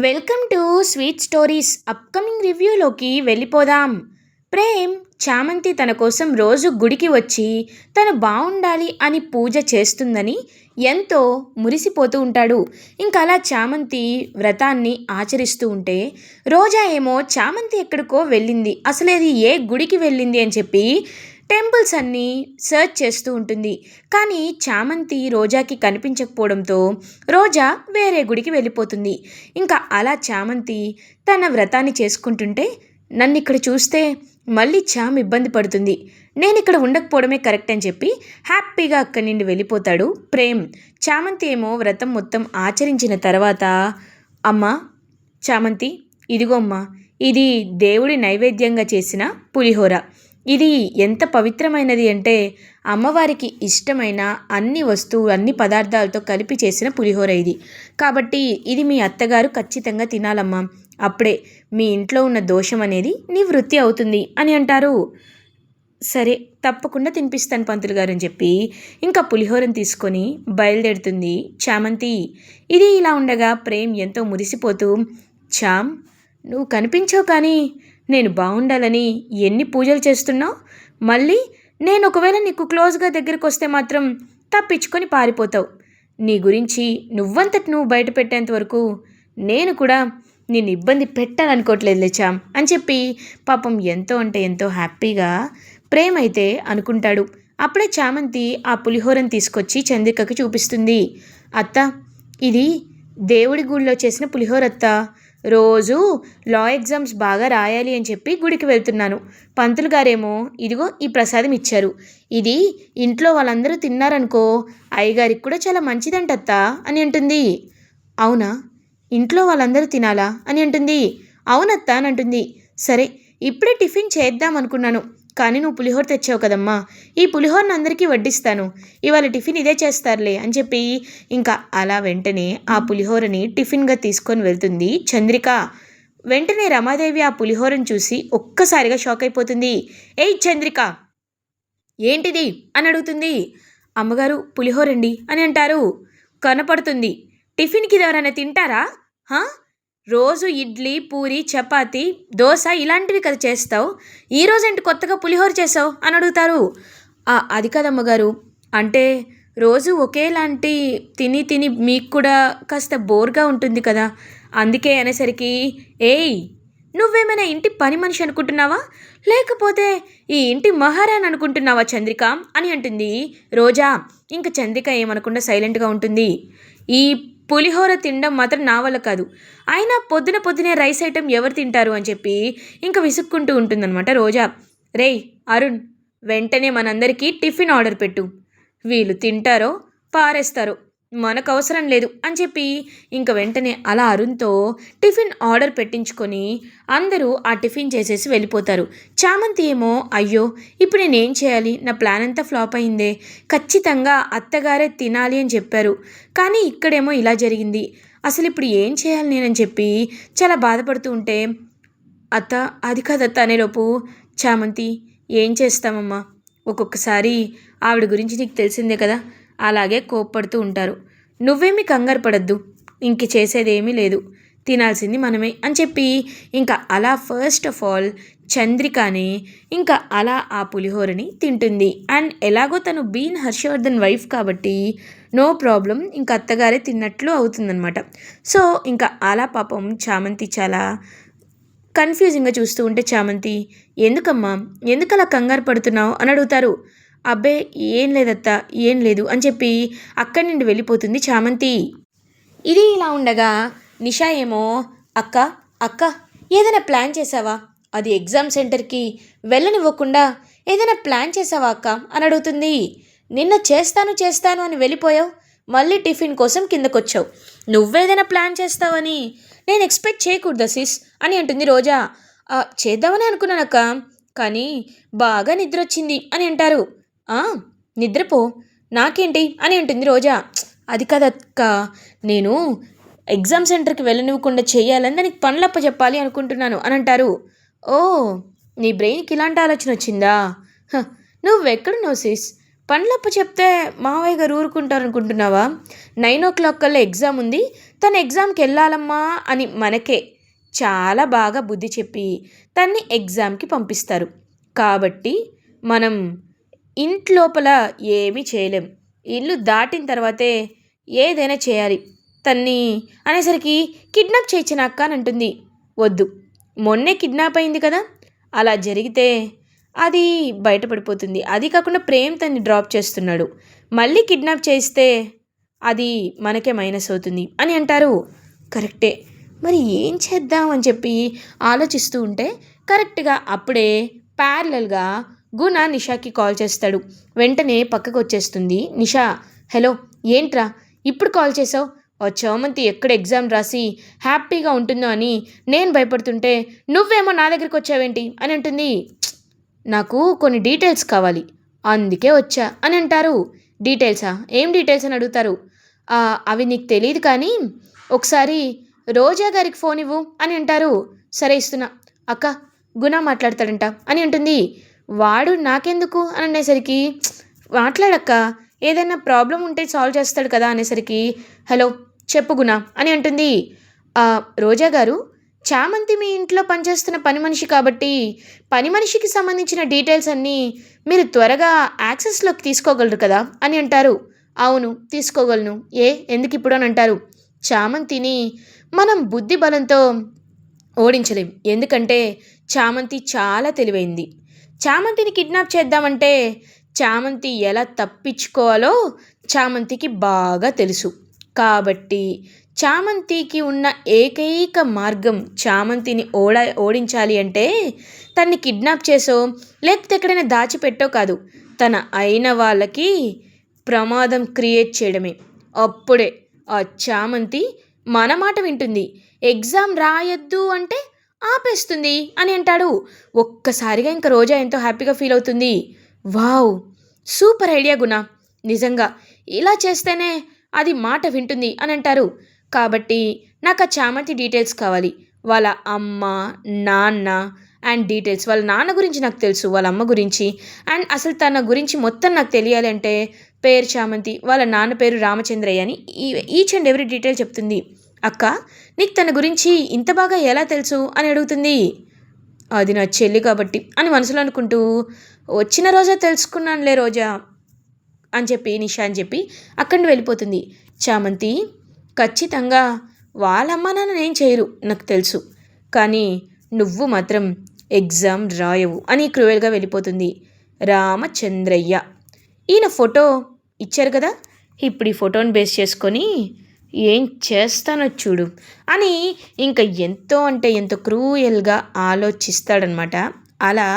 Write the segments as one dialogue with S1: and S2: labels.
S1: Welcome to sweet stories upcoming రివ్యూలోకి వెళ్ళిపోదాం. ప్రేమ్ చామంతి తన కోసం రోజు గుడికి వచ్చి తను బాగుండాలి అని పూజ చేస్తుందని ఎంతో మురిసిపోతూ ఉంటాడు. ఇంకా అలా చామంతి వ్రతాన్ని ఆచరిస్తూ ఉంటే రోజా ఏమో చామంతి ఎక్కడికో వెళ్ళింది, అసలు అది ఏ గుడికి వెళ్ళింది అని చెప్పి టెంపుల్స్ అన్నీ సర్చ్ చేస్తూ ఉంటుంది. కానీ చామంతి రోజాకి కనిపించకపోవడంతో రోజా వేరే గుడికి వెళ్ళిపోతుంది. ఇంకా అలా చామంతి తన వ్రతాన్ని చేసుకుంటుంటే నన్ను ఇక్కడ చూస్తే మళ్ళీ చామ్ ఇబ్బంది పడుతుంది, నేను ఇక్కడ ఉండకపోవడమే కరెక్ట్ అని చెప్పి హ్యాపీగా అక్కడి నుండి వెళ్ళిపోతాడు ప్రేమ్. చామంతి ఏమో వ్రతం మొత్తం ఆచరించిన తర్వాత, అమ్మా చామంతి, ఇదిగో అమ్మా, ఇది దేవుడి నైవేద్యంగా చేసిన పులిహోర. ఇది ఎంత పవిత్రమైనది అంటే అమ్మవారికి ఇష్టమైన అన్ని పదార్థాలతో కలిపి చేసిన పులిహోర ఇది. కాబట్టి ఇది మీ అత్తగారు ఖచ్చితంగా తినాలమ్మా, అప్పుడే మీ ఇంట్లో ఉన్న దోషం అనేది నివృత్తి అవుతుంది అని అంటారు. సరే, తప్పకుండా తినిపిస్తాను పంతులు గారు అని చెప్పి ఇంకా పులిహోరను తీసుకొని బయలుదేరుతుంది చామంతి. ఇది ఇలా ఉండగా ప్రేమ్ ఎంతో మురిసిపోతూ, చామ్, నువ్వు కనిపించావు కానీ నేను బాగుండాలని ఎన్ని పూజలు చేస్తున్నావు, మళ్ళీ నేను ఒకవేళ నీకు క్లోజ్గా దగ్గరికి వస్తే మాత్రం తప్పించుకొని పారిపోతావు. నీ గురించి నువ్వంతటి నువ్వు బయట పెట్టేంత వరకు నేను కూడా నిన్ను ఇబ్బంది పెట్టాలనుకోవట్లేదు లేచాం అని చెప్పి పాపం ఎంతో అంటే ఎంతో హ్యాపీగా ప్రేమ్ అయితే అనుకుంటాడు. అప్పుడే చామంతి ఆ పులిహోరను తీసుకొచ్చి చంద్రికకి చూపిస్తుంది. అత్త, ఇది దేవుడి గుడిలో చేసిన పులిహోర అత్త, రోజు లా ఎగ్జామ్స్ బాగా రాయాలి అని చెప్పి గుడికి వెళ్తున్నాను. పంతులు గారేమో ఇదిగో ఈ ప్రసాదం ఇచ్చారు, ఇది ఇంట్లో వాళ్ళందరూ తిన్నారనుకో అయ్యగారికి కూడా చాలా మంచిదంటత్త అని అంటుంది. అవునా, ఇంట్లో వాళ్ళందరూ తినాలా అని అంటుంది. అవునత్త అని అంటుంది. సరే, ఇప్పుడే టిఫిన్ చేద్దాం అనుకున్నాను, కానీ నువ్వు పులిహోర తెచ్చావు కదమ్మా, ఈ పులిహోరను అందరికీ వడ్డిస్తాను, ఇవాళ టిఫిన్ ఇదే చేస్తారులే అని చెప్పి ఇంకా అలా వెంటనే ఆ పులిహోరని టిఫిన్గా తీసుకొని వెళ్తుంది చంద్రిక. వెంటనే రమాదేవి ఆ పులిహోరను చూసి ఒక్కసారిగా షాక్ అయిపోతుంది. ఏయ్ చంద్రిక, ఏంటిది అని అడుగుతుంది. అమ్మగారు, పులిహోరండి అని అంటారు. కనపడుతుంది, టిఫిన్కి ఎవరైనా తింటారా? రోజు ఇడ్లీ, పూరి, చపాతి, దోశ ఇలాంటివి కదా చేస్తావు, ఈరోజేంటి కొత్తగా పులిహోర చేసావు అని అడుగుతారు. అది కదమ్మగారు, అంటే రోజు ఒకేలాంటి తిని తిని మీకు కూడా కాస్త బోర్గా ఉంటుంది కదా, అందుకే అనేసరికి. ఏయ్, నువ్వేమైనా ఇంటి పని మనిషి అనుకుంటున్నావా, లేకపోతే ఈ ఇంటి మహారాణి అనుకుంటున్నావా చంద్రిక అని అంటుంది రోజా. ఇంక చంద్రిక ఏమనకుండా సైలెంట్గా ఉంటుంది. ఈ పులిహోర తినడం మాత్రం నా వల్ల కాదు, అయినా పొద్దునే రైస్ ఐటెం ఎవరు తింటారు అని చెప్పి ఇంకా విసుక్కుంటూ ఉంటుందన్నమాట రోజా. రేయ్ అరుణ్, వెంటనే మనందరికీ టిఫిన్ ఆర్డర్ పెట్టు, వీళ్ళు తింటారో పారేస్తారో మనకు అవసరం లేదు అని చెప్పి ఇంక వెంటనే అలా అరుణ్తో టిఫిన్ ఆర్డర్ పెట్టించుకొని అందరూ ఆ టిఫిన్ చేసేసి వెళ్ళిపోతారు. చామంతి ఏమో, అయ్యో ఇప్పుడు నేనేం చేయాలి, నా ప్లాన్ అంతా ఫ్లాప్ అయిందే, ఖచ్చితంగా అత్తగారే తినాలి అని చెప్పారు, కానీ ఇక్కడేమో ఇలా జరిగింది, అసలు ఇప్పుడు ఏం చేయాలి నేనని చెప్పి చాలా బాధపడుతూ ఉంటే, అత్త అది కాదత్త అనేలోపు, చామంతి ఏం చేస్తామమ్మా, ఒక్కొక్కసారి ఆవిడ గురించి నీకు తెలిసిందే కదా, అలాగే కోప్పడుతూ ఉంటారు, నువ్వేమీ కంగారు పడద్దు, ఇంక చేసేదేమీ లేదు, తినాల్సింది మనమే అని చెప్పి ఇంకా అలా ఫస్ట్ ఆఫ్ ఆల్ చంద్రికని ఇంకా అలా ఆ పులిహోరని తింటుంది. అండ్ ఎలాగో తను బీన్ హర్షవర్ధన్ వైఫ్ కాబట్టి నో ప్రాబ్లం, ఇంకా అత్తగారే తిన్నట్లు అవుతుందన్నమాట. సో ఇంకా అలా పాపం చామంతి చాలా కన్ఫ్యూజింగ్గా చూస్తూ ఉంటే, చామంతి ఎందుకమ్మా, ఎందుకు అలా కంగారు పడుతున్నావు అని అడుగుతారు. అబ్బే ఏం లేదత్తా, ఏం లేదు అని చెప్పి అక్కడి నుండి వెళ్ళిపోతుంది చామంతి. ఇది ఇలా ఉండగా నిషా ఏమో, అక్క అక్క ఏదైనా ప్లాన్ చేసావా, అది ఎగ్జామ్ సెంటర్కి వెళ్ళనివ్వకుండా ఏదైనా ప్లాన్ చేసావా అక్క అని అడుగుతుంది. నిన్న చేస్తాను అని వెళ్ళిపోయావు, మళ్ళీ టిఫిన్ కోసం కిందకొచ్చావు, నువ్వేదైనా ప్లాన్ చేస్తావని నేను ఎక్స్పెక్ట్ చేయకూడదా సిస్ అని అంటుంది రోజా. చేద్దామని అనుకున్నానక్క, కానీ బాగా నిద్ర వచ్చింది అని అంటారు. నిద్రపో, నాకేంటి అని అంటుంది రోజా. అది కదక్క, నేను ఎగ్జామ్ సెంటర్కి వెళ్ళనివ్వకుండా చేయాలని దానికి పనులప్ప చెప్పాలి అనుకుంటున్నాను అని అంటారు. ఓ, నీ బ్రెయిన్కి ఇలాంటి ఆలోచన వచ్చిందా, నువ్వెక్కడున్నావు సిస్, పనులప్ప చెప్తే మావయ్య గారు ఊరుకుంటారు అనుకుంటున్నావా, 9 o'clock కల్లా ఎగ్జామ్ ఉంది, తను ఎగ్జామ్కి వెళ్ళాలమ్మా అని మనకే చాలా బాగా బుద్ధి చెప్పి తన్ని ఎగ్జామ్కి పంపిస్తారు. కాబట్టి మనం ఇంట్లోపల ఏమీ చేయలేం, ఇల్లు దాటిన తర్వాతే ఏదైనా చేయాలి. తన్ని అనేసరికి కిడ్నాప్ చేయొచ్చిన అక్క అని అంటుంది. వద్దు, మొన్నే కిడ్నాప్ అయింది కదా, అలా జరిగితే అది బయటపడిపోతుంది. అది కాకుండా ప్రేమ్ తన్ని డ్రాప్ చేస్తున్నాడు, మళ్ళీ కిడ్నాప్ చేస్తే అది మనకే మైనస్ అవుతుంది అని అంటారు. కరెక్టే, మరి ఏం చేద్దాం అని చెప్పి ఆలోచిస్తూ ఉంటే కరెక్ట్గా అప్పుడే ప్యారలల్గా గుణ నిషాకి కాల్ చేస్తాడు. వెంటనే పక్కకు వచ్చేస్తుంది నిషా. హలో, ఏంట్రా ఇప్పుడు కాల్ చేసావు? ఆ చామంతి ఎక్కడ ఎగ్జామ్ రాసి హ్యాపీగా ఉంటుందో అని నేను భయపడుతుంటే నువ్వేమో నా దగ్గరికి వచ్చావేంటి అని అంటుంది. నాకు కొన్ని డీటెయిల్స్ కావాలి, అందుకే వచ్చా అని అంటారు. డీటెయిల్సా? ఏం డీటెయిల్స్ అని అడుగుతారు. అవి నీకు తెలియదు కానీ ఒకసారి రోజా గారికి ఫోన్ ఇవ్వు అని అంటారు. సరే ఇస్తున్నా. అక్క, గుణ మాట్లాడతాడంట అని అంటుంది. వాడు నాకెందుకు అని అనేసరికి మాట్లాడక్క, ఏదైనా ప్రాబ్లం ఉంటే సాల్వ్ చేస్తాడు కదా అనేసరికి హలో చెప్పు గుణ అని అంటుంది. రోజా గారు, చామంతి మీ ఇంట్లో పనిచేస్తున్న పని మనిషి కాబట్టి పని మనిషికి సంబంధించిన డీటెయిల్స్ అన్నీ మీరు త్వరగా యాక్సెస్లోకి తీసుకోగలరు కదా అని అంటారు. అవును తీసుకోగలను, ఎందుకు ఇప్పుడు అని అంటారు. చామంతిని మనం బుద్ధి బలంతో ఓడించలేం, ఎందుకంటే చామంతి చాలా తెలివైంది. చామంతిని కిడ్నాప్ చేద్దామంటే చామంతి ఎలా తప్పించుకోవాలో చామంతికి బాగా తెలుసు. కాబట్టి చామంతికి ఉన్న ఏకైక మార్గం చామంతిని ఓడించాలి అంటే తన్ని కిడ్నాప్ చేసో లేకపోతే ఎక్కడైనా దాచిపెట్టో కాదు, తన అయిన వాళ్ళకి ప్రమాదం క్రియేట్ చేయడమే. అప్పుడే ఆ చామంతి మన మాట వింటుంది, ఎగ్జామ్ రాయొద్దు అంటే ఆపేస్తుంది అని అంటాడు. ఒక్కసారిగా ఇంకా రోజా ఎంతో హ్యాపీగా ఫీల్ అవుతుంది. వావ్, సూపర్ ఐడియా గుణ, నిజంగా ఇలా చేస్తేనే అది మాట వింటుంది అని అంటారు. కాబట్టి నాకు ఆ చామంతి డీటెయిల్స్ కావాలి, వాళ్ళ అమ్మ నాన్న అండ్ డీటెయిల్స్. వాళ్ళ నాన్న గురించి నాకు తెలుసు, వాళ్ళ అమ్మ గురించి అండ్ అసలు తన గురించి మొత్తం నాకు తెలియాలి అంటే పేరు చామంతి, వాళ్ళ నాన్న పేరు రామచంద్రయ్య అని ఈచ్ అండ్ ఎవ్రీ డీటెయిల్ చెప్తుంది. అక్క, నీకు తన గురించి ఇంత బాగా ఎలా తెలుసు అని అడుగుతుంది. అది నా చెల్లి కాబట్టి అని మనసులో అనుకుంటూ వచ్చిన రోజా తెలుసుకున్నానులే రోజా అని చెప్పి నిషా అని చెప్పి అక్కడిని వెళ్ళిపోతుంది. చామంతి, ఖచ్చితంగా వాళ్ళ అమ్మ నాన్న ఏం చేయరు నాకు తెలుసు, కానీ నువ్వు మాత్రం ఎగ్జామ్ రాయవు అని క్రూయల్గా వెళ్ళిపోతుంది. రామచంద్రయ్య, ఈయన ఫోటో ఇచ్చారు కదా, ఇప్పుడు ఈ ఫోటోని బేస్ చేసుకొని ఏం చేస్తానో చూడు అని ఇంకా ఎంతో అంటే ఎంతో క్రూయల్గా ఆలోచిస్తాడనమాట. అలా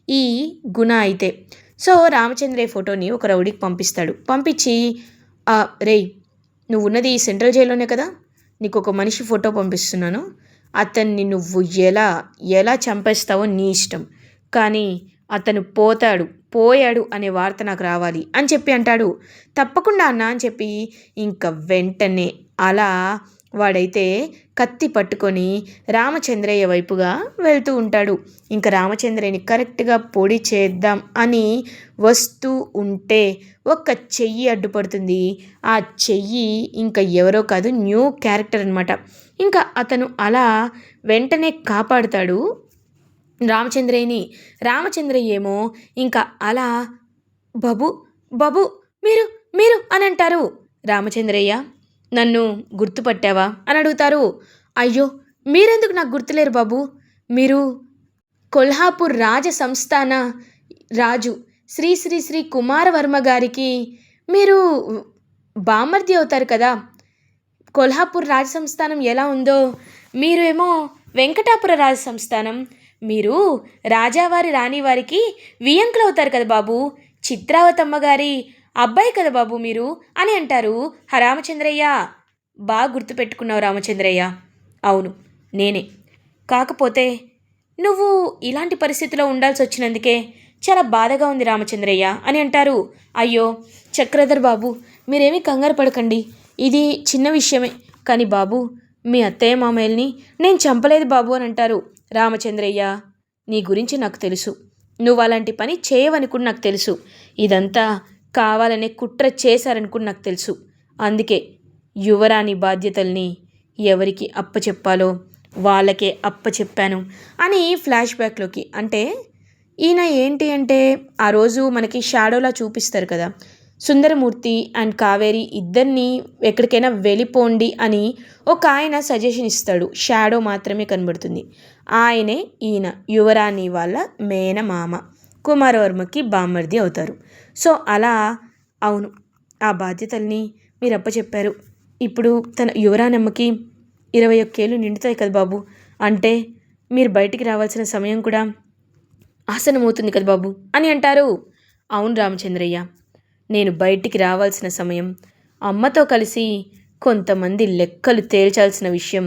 S1: ఈ గుణ అయితే సో రామచంద్రయ్య ఫోటోని ఒక రౌడీకి పంపిస్తాడు. పంపించి రేయ్, నువ్వు ఉన్నది సెంట్రల్ జైల్లోనే కదా, నీకు ఒక మనిషి ఫోటో పంపిస్తున్నాను, అతన్ని నువ్వు ఎలా ఎలా చంపేస్తావో నీ ఇష్టం, కానీ అతను పోయాడు అనే వార్త నాకు రావాలి అని చెప్పి అంటాడు. తప్పకుండా అన్న అని చెప్పి ఇంకా వెంటనే అలా వాడైతే కత్తి పట్టుకొని రామచంద్రయ్య వైపుగా వెళ్తూ ఉంటాడు. ఇంకా రామచంద్రయ్యని కరెక్ట్గా పొడి చేద్దాం అని వస్తూ ఉంటే ఒక చెయ్యి అడ్డుపడుతుంది. ఆ చెయ్యి ఇంకా ఎవరో కాదు, న్యూ క్యారెక్టర్ అనమాట. ఇంకా అతను అలా వెంటనే కాపాడుతాడు రామచంద్రయ్యని. రామచంద్రయ్య ఏమో ఇంకా అలా బాబు బాబు మీరు మీరు అని అంటారు. రామచంద్రయ్య, నన్ను గుర్తుపట్టావా అని అడుగుతారు. అయ్యో, మీరెందుకు నాకు గుర్తులేరు బాబు, మీరు కొల్హాపూర్ రాజ సంస్థాన రాజు శ్రీ శ్రీ శ్రీ కుమారవర్మ గారికి మీరు బామర్ది అవుతారు కదా. కొల్హాపూర్ రాజ సంస్థానం ఎలా ఉందో మీరు ఏమో వెంకటాపుర రాజ సంస్థానం, మీరు రాజావారి రాణివారికి వియంకులు అవుతారు కదా బాబు, చిత్రావతమ్మ గారి అబ్బాయి కదా బాబు మీరు అని అంటారు. రామచంద్రయ్య, బాగా గుర్తుపెట్టుకున్నావు రామచంద్రయ్య, అవును నేనే, కాకపోతే నువ్వు ఇలాంటి పరిస్థితిలో ఉండాల్సి వచ్చినందుకే చాలా బాధగా ఉంది రామచంద్రయ్య అని అంటారు. అయ్యో చక్రధర్ బాబు, మీరేమీ కంగారు పడకండి, ఇది చిన్న విషయమే, కానీ బాబు మీ అత్తయ్య మామయ్యల్ని నేను చంపలేదు బాబు అని అంటారు. రామచంద్రయ్య, నీ గురించి నాకు తెలుసు, నువ్వు అలాంటి పని చేయవని కూడా నాకు తెలుసు, ఇదంతా కావాలనే కుట్ర చేశారని కూడా నాకు తెలుసు, అందుకే యువరాణి బాధ్యతల్ని ఎవరికి అప్పచెప్పాలో వాళ్ళకే అప్పచెప్పాను అని ఫ్లాష్ బ్యాక్లోకి, అంటే ఈయన ఏంటి అంటే ఆ రోజు మనకి షాడోలా చూపిస్తారు కదా, సుందరమూర్తి అండ్ కావేరి ఇద్దరిని ఎక్కడికైనా వెళ్ళిపోండి అని ఒక ఆయన సజెషన్ ఇస్తాడు. షాడో మాత్రమే కనబడుతుంది. ఆయనే ఈయన యువరాణి వాళ్ళ మేనమామ, కుమారవర్మకి బామ్మర్ది అవుతారు. సో అలా అవును, ఆ బాధ్యతల్ని మీరు అప్పచెప్పారు. ఇప్పుడు తన యువరాణమ్మకి 21 ఏళ్ళు నిండుతాయి కదా బాబు, అంటే మీరు బయటికి రావాల్సిన సమయం కూడా ఆసనమవుతుంది కదా బాబు అని అంటారు. అవును రామచంద్రయ్య, నేను బయటికి రావాల్సిన సమయం, అమ్మతో కలిసి కొంతమంది లెక్కలు తేల్చాల్సిన విషయం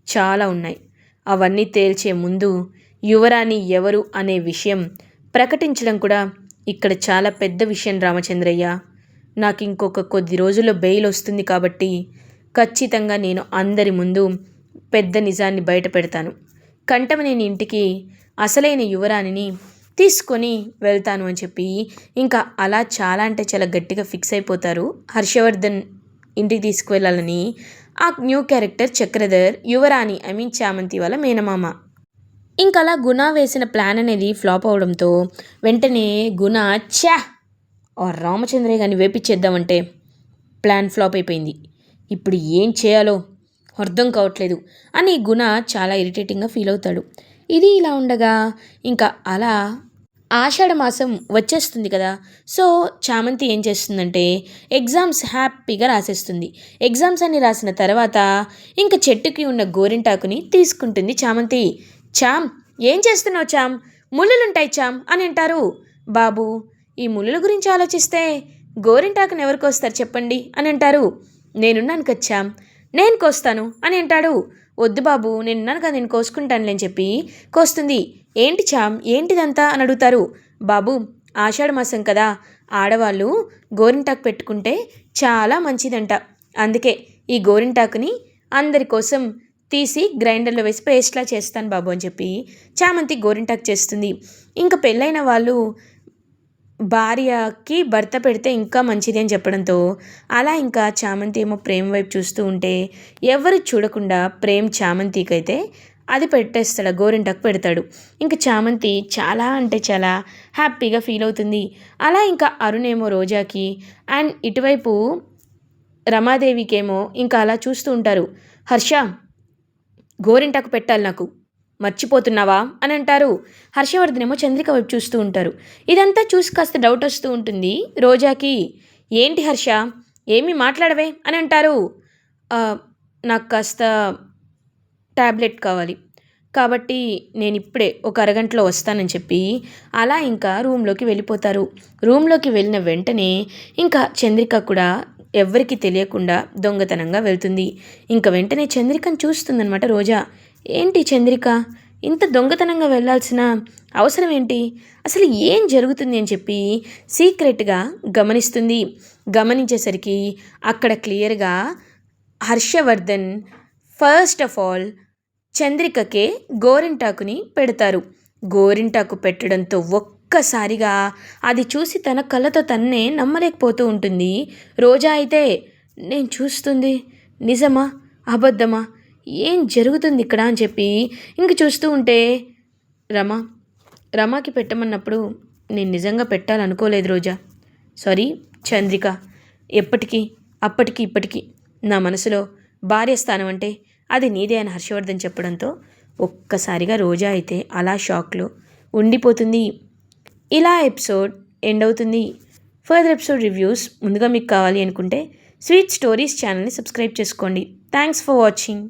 S1: చాలా ఉన్నాయి. అవన్నీ తేల్చే ముందు యువరాణి ఎవరు అనే విషయం ప్రకటించడం కూడా ఇక్కడ చాలా పెద్ద విషయం రామచంద్రయ్య. నాకు ఇంకొక కొద్ది రోజుల్లో బెయిల్ వస్తుంది కాబట్టి ఖచ్చితంగా నేను అందరి ముందు పెద్ద నిజాన్ని బయట పెడతాను. కంఠమనేని ఇంటికి అసలైన యువరాణిని తీసుకొని వెళ్తాను అని చెప్పి ఇంకా అలా చాలా అంటే చాలా గట్టిగా ఫిక్స్ అయిపోతారు. హర్షవర్ధన్ ఇంటికి తీసుకువెళ్ళాలని ఆ న్యూ క్యారెక్టర్ చక్రధర్ యువరాణి చామంతి వాళ్ళ మేనమామ. ఇంకా అలా గుణ వేసిన ప్లాన్ అనేది ఫ్లాప్ అవడంతో వెంటనే గుణ రామచంద్రయ్య గారిని వేపించేద్దామంటే ప్లాన్ ఫ్లాప్ అయిపోయింది. ఇప్పుడు ఏం చేయాలో అర్థం కావట్లేదు అని గుణ చాలా ఇరిటేటింగ్గా ఫీల్ అవుతాడు. ఇది ఇలా ఉండగా ఇంకా అలా ఆషాఢ మాసం వచ్చేస్తుంది కదా. సో చామంతి ఏం చేస్తుందంటే ఎగ్జామ్స్ హ్యాపీగా రాసేస్తుంది. ఎగ్జామ్స్ అన్ని రాసిన తర్వాత ఇంకా చెట్టుకి ఉన్న గోరింటాకుని తీసుకుంటుంది చామంతి. చామ్, ఏం చేస్తున్నావు చామ్, ముళ్ళులుంటాయి చామ్ అని అంటారు. బాబు, ఈ ముళ్ళుల గురించి ఆలోచిస్తే గోరింటాకుని ఎవరు కోస్తారు చెప్పండి అని అంటారు. నేనున్నాను కదా చామ్, నేను కోస్తాను అని అంటాడు. వద్దు బాబు, నేనున్నాను కదా, నేను కోసుకుంటానులే అని చెప్పి కోస్తుంది. ఏంటి చామ్, ఏంటిదంతా అని అడుగుతారు. బాబు, ఆషాఢ మాసం కదా, ఆడవాళ్ళు గోరింటాకు పెట్టుకుంటే చాలా మంచిదంట, అందుకే ఈ గోరింటాకుని అందరి కోసం తీసి గ్రైండర్లో వేసి పేస్ట్లా చేస్తాను బాబు అని చెప్పి చామంతి గోరింటాకు చేస్తుంది. ఇంకా పెళ్ళైన వాళ్ళు భార్యకి భర్త పెడితే ఇంకా మంచిది అని చెప్పడంతో అలా ఇంకా చామంతి ఏమో ప్రేమ్ వైపు చూస్తూ ఉంటే ఎవరు చూడకుండా ప్రేమ్ చామంతికైతే అది పెట్టేస్తాడు, గోరింటాకు పెడతాడు. ఇంకా చామంతి చాలా అంటే చాలా హ్యాపీగా ఫీల్ అవుతుంది. అలా ఇంకా అరుణ్ ఏమో రోజాకి అండ్ ఇటువైపు రమాదేవికేమో ఇంకా అలా చూస్తూ ఉంటారు. హర్ష, గోరింటాకు పెట్టాలి నాకు, మర్చిపోతున్నావా అని అంటారు. హర్షవర్ధన్ ఏమో చంద్రిక వైపు చూస్తూ ఉంటారు. ఇదంతా చూసి కాస్త డౌట్ వస్తూ ఉంటుంది రోజాకి. ఏంటి హర్ష, ఏమీ మాట్లాడవే అని అంటారు. నాకు కాస్త ట్యాబ్లెట్ కావాలి, కాబట్టి నేను ఇప్పుడే ఒక అరగంటలో వస్తానని చెప్పి అలా ఇంకా రూమ్లోకి వెళ్ళిపోతారు. రూమ్లోకి వెళ్ళిన వెంటనే ఇంకా చంద్రిక కూడా ఎవ్వరికి తెలియకుండా దొంగతనంగా వెళ్తుంది. ఇంకా వెంటనే చంద్రికను చూస్తుందనమాట రోజా. ఏంటి చంద్రిక, ఇంత దొంగతనంగా వెళ్ళాల్సిన అవసరం ఏంటి, అసలు ఏం జరుగుతుంది అని చెప్పి సీక్రెట్గా గమనిస్తుంది. గమనించేసరికి అక్కడ క్లియర్గా హర్షవర్ధన్ ఫస్ట్ ఆఫ్ ఆల్ చంద్రికకే గోరింటాకుని పెడతారు. గోరింటాకు పెట్టడంతో ఒక్కసారిగా అది చూసి తన కళ్ళతో తన్నే నమ్మలేకపోతూ ఉంటుంది. రోజా అయితే నేను చూస్తుంది నిజమా అబద్ధమా, ఏం జరుగుతుంది ఇక్కడ అని చెప్పి ఇంక చూస్తూ ఉంటే రమాకి పెట్టమన్నప్పుడు నేను నిజంగా పెట్టాలనుకోలేదు రోజా, సారీ చంద్రిక, ఎప్పటికీ అప్పటికి ఇప్పటికీ నా మనసులో భార్య స్థానం అంటే అది నీదే అని హర్షవర్ధన్ చెప్పడంతో ఒక్కసారిగా రోజా అయితే అలా షాక్లో ఉండిపోతుంది. ఇలా ఎపిసోడ్ ఎండ్ అవుతుంది. ఫర్దర్ ఎపిసోడ్ రివ్యూస్ ముందుగా మీకు కావాలి అనుకుంటే స్వీట్ స్టోరీస్ ఛానల్ని సబ్స్క్రైబ్ చేసుకోండి. Thanks for watching.